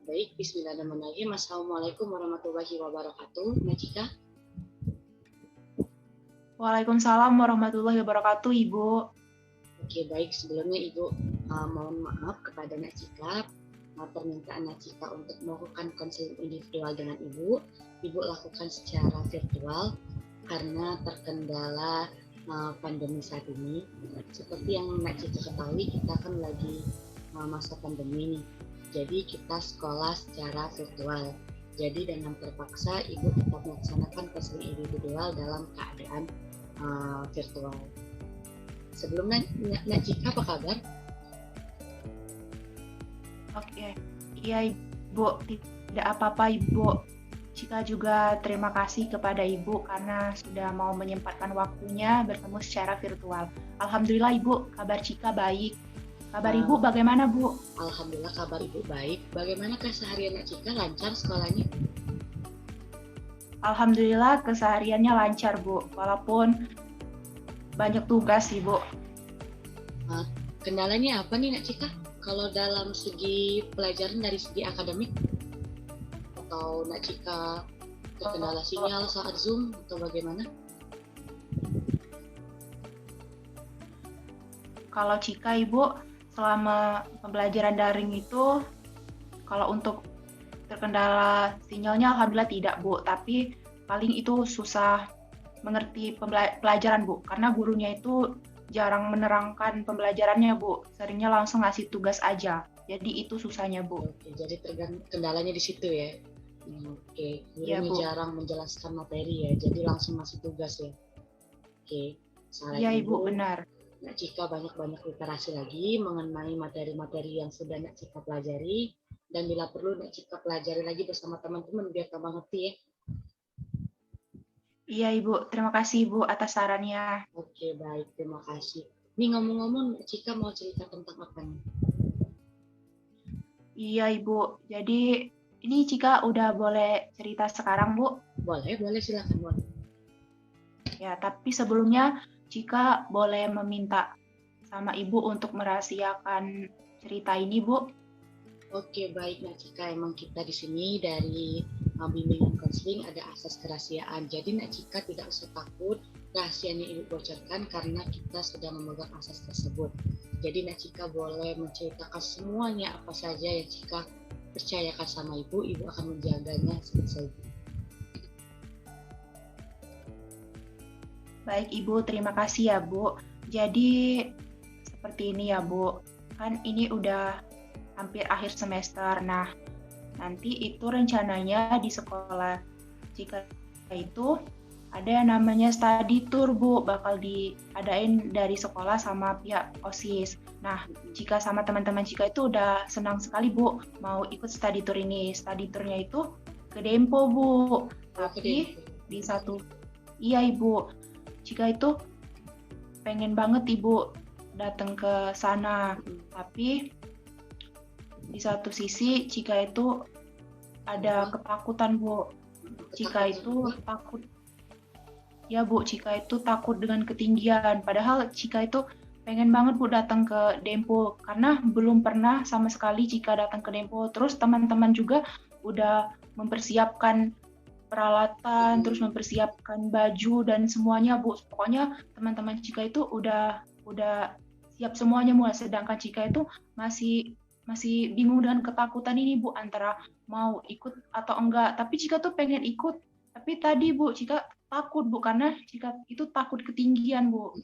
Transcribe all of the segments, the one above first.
Baik, bismillahirrahmanirrahim. Assalamualaikum warahmatullahi wabarakatuh. Najika. Waalaikumsalam warahmatullahi wabarakatuh, Ibu. Oke, baik. Sebelumnya Ibu mohon maaf kepada Najika. Permintaan Najika untuk melakukan konseling individual dengan Ibu lakukan secara virtual karena terkendala pandemi saat ini. Seperti yang Najika ketahui, kita kan lagi masa pandemi nih. Jadi kita sekolah secara virtual. Jadi dengan terpaksa Ibu tetap melaksanakan konseling individual dalam keadaan virtual. Sebelumnya Najika apa kabar? Oke, iya Ibu, tidak apa-apa Ibu. Cika juga terima kasih kepada Ibu karena sudah mau menyempatkan waktunya bertemu secara virtual. Alhamdulillah Ibu, kabar Cika baik. Kabar Ibu bagaimana Bu? Alhamdulillah kabar Ibu baik. Bagaimana keseharian Cika, lancar sekolahnya? Alhamdulillah kesehariannya lancar Bu, walaupun banyak tugas sih Bu. Kendalanya apa nih Cika? Kalau dalam segi pelajaran dari segi akademik? Atau Cika terkendala sinyal saat Zoom atau bagaimana? Kalau Cika Ibu, selama pembelajaran daring itu, kalau untuk terkendala sinyalnya alhamdulillah tidak Bu, tapi paling itu susah mengerti pelajaran Bu, karena gurunya itu jarang menerangkan pembelajarannya Bu, seringnya langsung ngasih tugas aja, jadi itu susahnya Bu. Oke, jadi kendalanya di situ ya. Oke, gurunya jarang menjelaskan materi ya, jadi langsung ngasih tugas ya. Oke, saran Iya Ibu, benar. Cika banyak-banyak literasi lagi mengenai materi-materi yang sudah Cika pelajari, dan bila perlu Cika pelajari lagi bersama teman-teman biar tambah ngerti ya. Iya Ibu, terima kasih Ibu atas sarannya. Oke, baik, terima kasih. Nih ngomong-ngomong, Cika mau cerita tentang apa nih? Iya Ibu, jadi ini Cika udah boleh cerita sekarang Bu? Boleh silakan boleh. Ya, tapi sebelumnya Cika boleh meminta sama Ibu untuk merahasiakan cerita ini Bu? Oke, baik Cika, emang kita di sini dari bimbingan konseling ada asas kerahasiaan. Jadi Cika tidak usah takut rahasianya Ibu bocorkan karena kita sudah memegang asas tersebut. Jadi Cika boleh menceritakan semuanya apa saja yang Cika percayakan sama Ibu akan menjaganya selesai. Baik Ibu, terima kasih ya Bu. Jadi seperti ini ya Bu, kan ini udah hampir akhir semester. Nah, nanti itu rencananya di sekolah Cika itu ada yang namanya study tour Bu, bakal diadain dari sekolah sama pihak OSIS. Nah, Cika sama teman-teman Cika itu udah senang sekali Bu mau ikut study tour ini. Study tournya itu ke Dempo Bu, tapi di satu, iya Ibu, Cika itu pengen banget Ibu datang ke sana, tapi di satu sisi Cika itu ada ketakutan Bu. Cika itu takut. Ya Bu, Cika itu takut dengan ketinggian. Padahal Cika itu pengen banget Bu datang ke Dempo karena belum pernah sama sekali Cika datang ke Dempo. Terus teman-teman juga udah mempersiapkan peralatan, terus mempersiapkan baju dan semuanya Bu. Pokoknya teman-teman Cika itu udah siap semuanya Bu. Sedangkan Cika itu masih bingung dengan ketakutan ini Bu, antara mau ikut atau enggak. Tapi Cika tuh pengen ikut. Tapi tadi Bu, Cika takut Bu, karena Cika itu takut ketinggian Bu.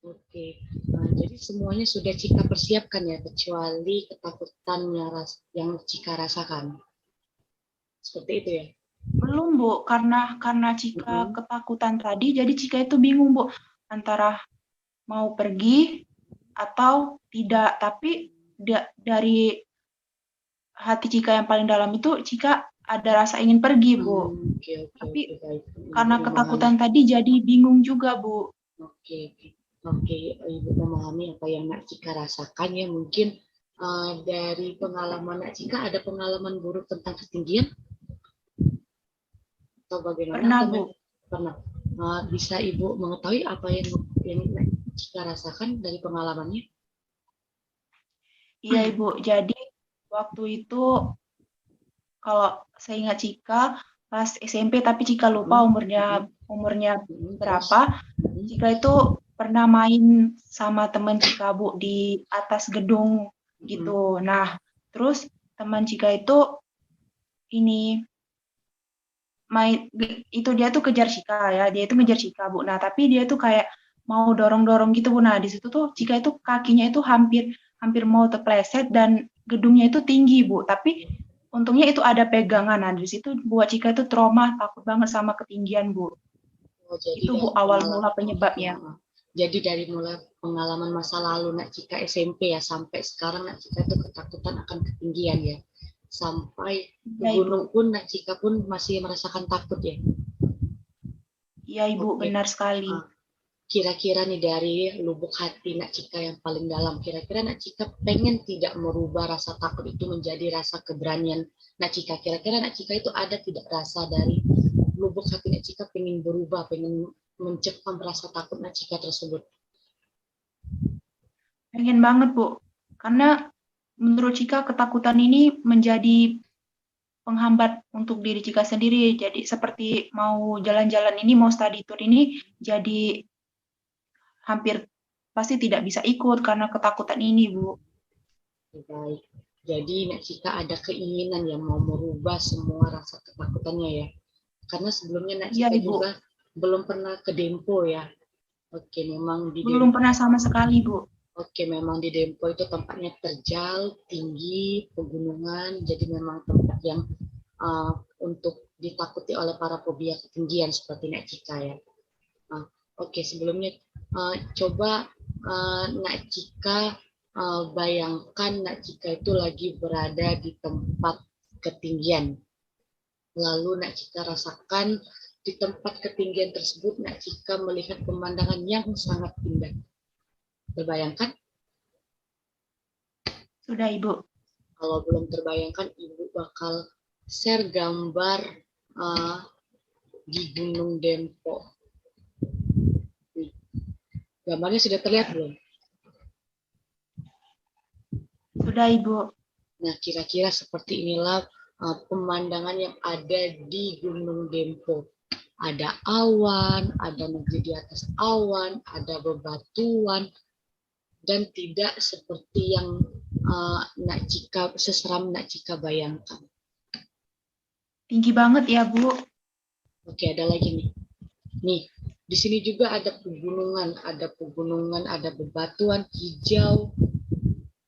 Oke, jadi semuanya sudah Cika persiapkan ya, kecuali ketakutan yang Cika rasakan. Seperti itu ya? Belum Bu, karena Cika ketakutan tadi, jadi Cika itu bingung Bu, antara mau pergi atau tidak. Tapi dari hati Cika yang paling dalam itu, Cika ada rasa ingin pergi Bu. Tapi karena ketakutan tadi jadi bingung juga Bu. Oke, Ibu memahami apa yang Cika rasakan ya. Mungkin dari pengalaman Cika ada pengalaman buruk tentang ketinggian? Atau bagaimana? Pernah Bu. Pernah. Bisa Ibu mengetahui apa yang Cika rasakan dari pengalamannya? Iya Ibu, jadi waktu itu kalau saya ingat Cika pas SMP, tapi Cika lupa umurnya berapa. Cika itu pernah main sama teman Cika, Bu, di atas gedung gitu. Nah, terus teman Cika itu ini main itu, dia tuh kejar Cika ya, dia itu ngejar Cika, Bu. Nah, tapi dia tuh kayak mau dorong-dorong gitu, Bu. Nah, di situ tuh Cika itu kakinya itu hampir mau terpleset dan gedungnya itu tinggi, Bu. Tapi untungnya itu ada pegangan. Nah, di situ buat Cika itu trauma, takut banget sama ketinggian, Bu. Oh, jadi Itu, Bu, awal mula penyebabnya. Jadi dari mulai pengalaman masa lalu Nak Cika SMP ya sampai sekarang Nak Cika itu ketakutan akan ketinggian ya. Sampai ke gunung pun Nak Cika pun masih merasakan takut ya. Iya, Ibu, benar sekali. Kira-kira nih dari lubuk hati Nak Cika yang paling dalam, kira-kira Nak Cika pengen tidak merubah rasa takut itu menjadi rasa keberanian Nak Cika? Kira-kira Nak Cika itu ada tidak rasa dari lubuk hati Nak Cika pengen berubah, pengen mencekam rasa takut Nak Cika tersebut? Pengen banget, Bu. Karena menurut Cika ketakutan ini menjadi penghambat untuk diri Cika sendiri. Jadi seperti mau jalan-jalan ini, mau study tour ini, jadi hampir pasti tidak bisa ikut karena ketakutan ini, Bu. Baik. Jadi Nak Cika ada keinginan yang mau merubah semua rasa ketakutannya ya. Karena sebelumnya Nak Cika juga belum pernah ke Dempo ya. Oke, memang di belum pernah sama sekali, Bu. Oke, memang di Dempo itu tempatnya terjal, tinggi, pegunungan, jadi memang tempat yang untuk ditakuti oleh para fobia ketinggian seperti Nak Cika ya. Oke, sebelumnya coba Nak Cika bayangkan Nak Cika itu lagi berada di tempat ketinggian. Lalu Nak Cika rasakan di tempat ketinggian tersebut Nak Cika melihat pemandangan yang sangat indah. Terbayangkan? Sudah, Ibu. Kalau belum terbayangkan, Ibu bakal share gambar di Gunung Dempo. Gambarnya sudah terlihat belum? Sudah, Ibu. Nah, kira-kira seperti inilah pemandangan yang ada di Gunung Dempo. Ada awan, ada negeri di atas awan, ada bebatuan, dan tidak seperti yang Nak Cika, seseram Nak Cika bayangkan. Tinggi banget ya, Bu. Oke, ada lagi nih. Nih, di sini juga ada pegunungan, ada bebatuan hijau.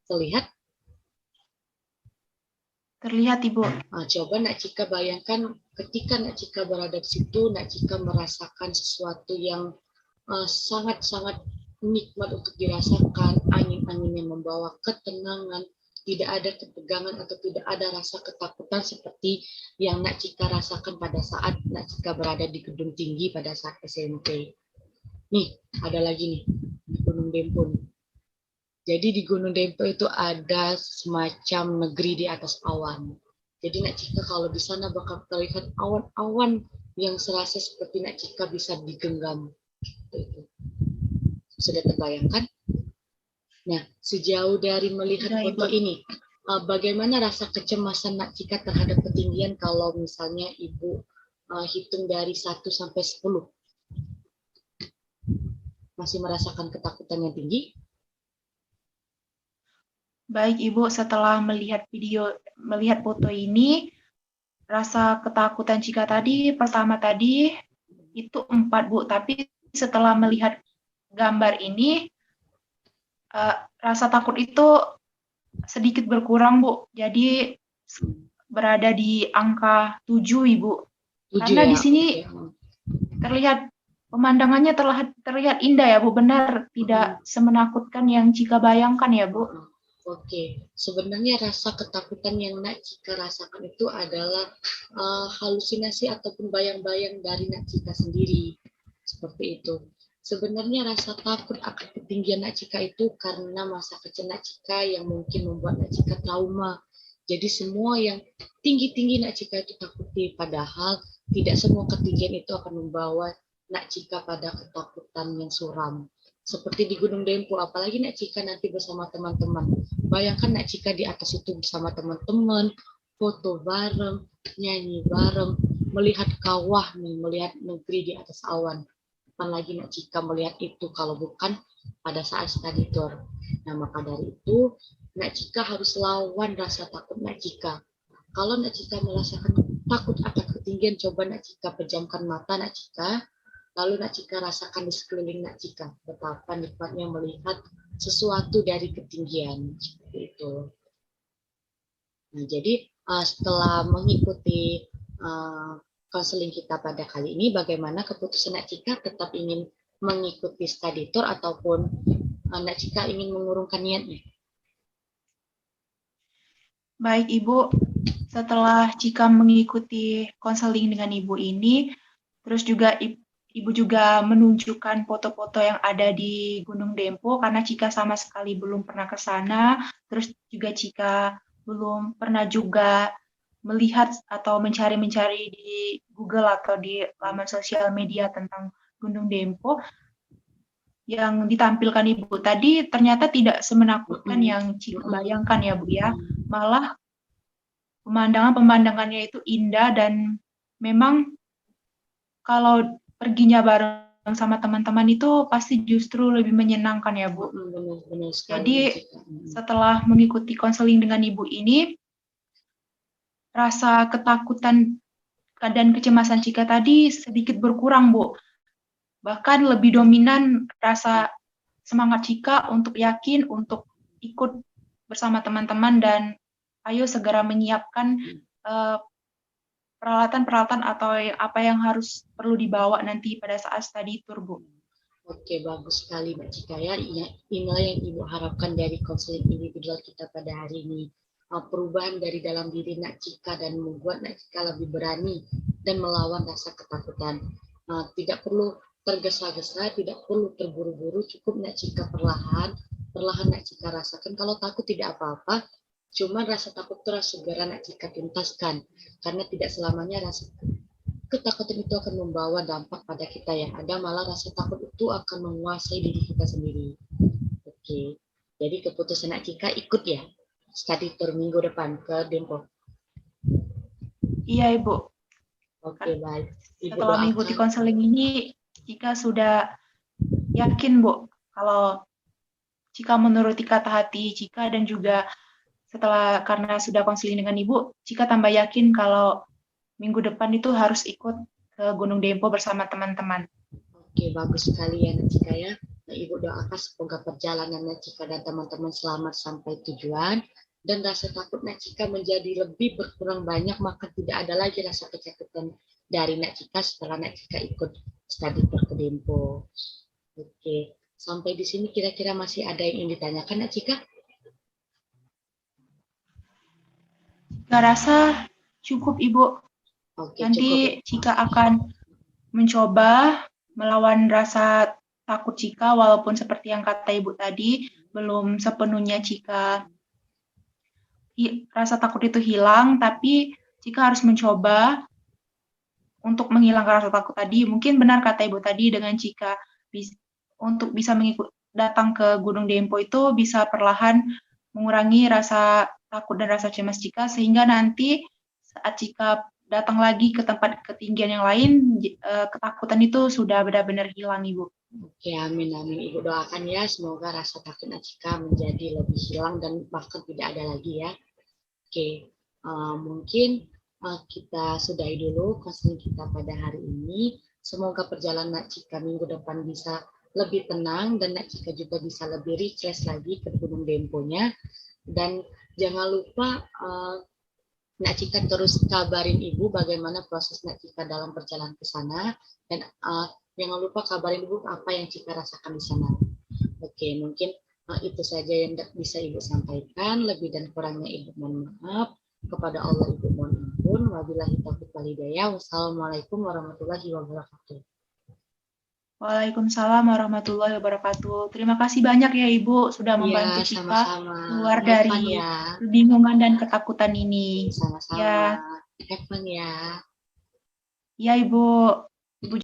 Terlihat? Terlihat, Ibu. Nah, coba Nak Cika bayangkan ketika Nak Cika berada di situ, Nak Cika merasakan sesuatu yang sangat-sangat nikmat untuk dirasakan. Angin-angin yang membawa ketenangan, tidak ada ketegangan atau tidak ada rasa ketakutan seperti yang Nak Cika rasakan pada saat Nak Cika berada di gedung tinggi pada saat SMP. Nih, ada lagi nih di Gunung Dempo. Jadi di Gunung Dempo itu ada semacam negeri di atas awan. Jadi Nak Cika kalau di sana bakal terlihat awan-awan yang serasa seperti Nak Cika bisa digenggam. Sudah terbayangkan? Nah, sejauh dari melihat foto ini, bagaimana rasa kecemasan Nak Cika terhadap ketinggian kalau misalnya Ibu hitung dari 1 sampai 10? Masih merasakan ketakutan yang tinggi? Baik, Ibu, setelah melihat foto ini, rasa ketakutan Cika pertama tadi itu 4, Bu. Tapi setelah melihat gambar ini, rasa takut itu sedikit berkurang, Bu. Jadi berada di angka 7, Ibu. Karena di sini terlihat pemandangannya terlihat indah ya, Bu. Benar, tidak semenakutkan yang Cika bayangkan ya, Bu. Oke, sebenarnya rasa ketakutan yang Nak Cika rasakan itu adalah halusinasi ataupun bayang-bayang dari Nak Cika sendiri. Seperti itu. Sebenarnya rasa takut akan ketinggian Nak Cika itu karena masa kecil Nak Cika yang mungkin membuat Nak Cika trauma. Jadi semua yang tinggi-tinggi Nak Cika itu takuti, padahal tidak semua ketinggian itu akan membawa Nak Cika pada ketakutan yang suram. Seperti di Gunung Dempo, apalagi Nak Cika nanti bersama teman-teman. Bayangkan Nak Cika di atas itu bersama teman-teman, foto bareng, nyanyi bareng, melihat kawah nih, melihat negeri di atas awan. Kapan lagi Nak Cika melihat itu kalau bukan pada saat study tour. Nah, maka dari itu Nak Cika harus lawan rasa takut Nak Cika. Kalau Nak Cika merasakan takut akan ketinggian, coba Nak Cika pejamkan mata Nak Cika, lalu Nak Cika rasakan di sekeliling Nak Cika betapa nikmatnya melihat sesuatu dari ketinggian seperti itu. Nah, jadi setelah mengikuti konseling kita pada kali ini, bagaimana keputusan Nak Cika tetap ingin mengikuti study tour ataupun Nak Cika ingin mengurungkan niatnya? Baik Ibu, setelah Cika mengikuti konseling dengan Ibu ini, terus juga Ibu juga menunjukkan foto-foto yang ada di Gunung Dempo karena Cika sama sekali belum pernah ke sana, terus juga Cika belum pernah juga melihat atau mencari-mencari di Google atau di laman sosial media tentang Gunung Dempo. Yang ditampilkan Ibu tadi ternyata tidak semenakutkan yang Cika bayangkan ya Bu ya. Malah pemandangannya itu indah dan memang kalau perginya bareng sama teman-teman itu pasti justru lebih menyenangkan ya Bu. Benar sekali. Jadi setelah mengikuti konseling dengan Ibu ini, rasa ketakutan dan kecemasan Cika tadi sedikit berkurang Bu. Bahkan lebih dominan rasa semangat Cika untuk yakin untuk ikut bersama teman-teman dan ayo segera menyiapkan peralatan-peralatan atau apa yang harus perlu dibawa nanti pada saat study tour, Bu. Oke, bagus sekali Mbak Cika ya. Inilah yang Ibu harapkan dari konseling individual kita pada hari ini. Perubahan dari dalam diri Nak Cika dan membuat Nak Cika lebih berani dan melawan rasa ketakutan. Tidak perlu tergesa-gesa, tidak perlu terburu-buru, cukup Nak Cika perlahan Nak Cika rasakan. Kalau takut tidak apa-apa, cuma rasa takut terus segera Nak Cika tuntaskan, karena tidak selamanya rasa ketakutan itu akan membawa dampak pada kita yang ada, malah rasa takut itu akan menguasai diri kita sendiri. Oke, jadi keputusan Nak Cika ikut ya study tour minggu depan ke Dempo. Iya Ibu. Oke, baik. Ibu setelah mengikuti konseling ini, Cika sudah yakin Bu kalau Cika menuruti kata hati Cika, dan juga karena sudah konseling dengan Ibu, Cika tambah yakin kalau minggu depan itu harus ikut ke Gunung Dempo bersama teman-teman. Oke, bagus sekali ya Nak Cika ya. Ibu doakan semoga perjalanan Nak Cika dan teman-teman selamat sampai tujuan, dan rasa takut Nak Cika menjadi lebih berkurang banyak, maka tidak ada lagi rasa ketakutan dari Nak Cika setelah Nak Cika ikut study tour ke Dempo. Oke, sampai di sini kira-kira masih ada yang ingin ditanyakan Nak Cika? Cika rasa cukup Ibu. Oke, nanti cukup. Cika akan mencoba melawan rasa takut Cika, walaupun seperti yang kata Ibu tadi, belum sepenuhnya Cika rasa takut itu hilang, tapi Cika harus mencoba untuk menghilangkan rasa takut tadi. Mungkin benar kata Ibu tadi, dengan Cika untuk bisa datang ke Gunung Dempo itu bisa perlahan mengurangi rasa takut dan rasa cemas Cika, sehingga nanti saat Cika datang lagi ke tempat ketinggian yang lain, ketakutan itu sudah benar-benar hilang Ibu. Oke, amin Ibu doakan ya, semoga rasa takut Nak Cika menjadi lebih hilang dan bahkan tidak ada lagi ya. Oke, mungkin kita sudahi dulu konseling kita pada hari ini. Semoga perjalanan Nak Cika minggu depan bisa lebih tenang dan Nak Cika juga bisa lebih refresh lagi ke Gunung Dempo-nya. Dan jangan lupa Nak Cika terus kabarin Ibu bagaimana proses Nak Cika dalam perjalanan ke sana, dan jangan lupa kabarin Ibu apa yang Cika rasakan di sana. Oke, mungkin itu saja yang bisa Ibu sampaikan. Lebih dan kurangnya Ibu mohon maaf. Kepada Allah Ibu mohon ampun. Wabillahi taufiq wal hidayah. Wassalamualaikum warahmatullahi wabarakatuh. Waalaikumsalam warahmatullahi wabarakatuh. Terima kasih banyak ya Ibu sudah membantu Cika keluar dari kebingungan dan ketakutan ini. Sama-sama. Ya. Have fun ya. Ya Ibu.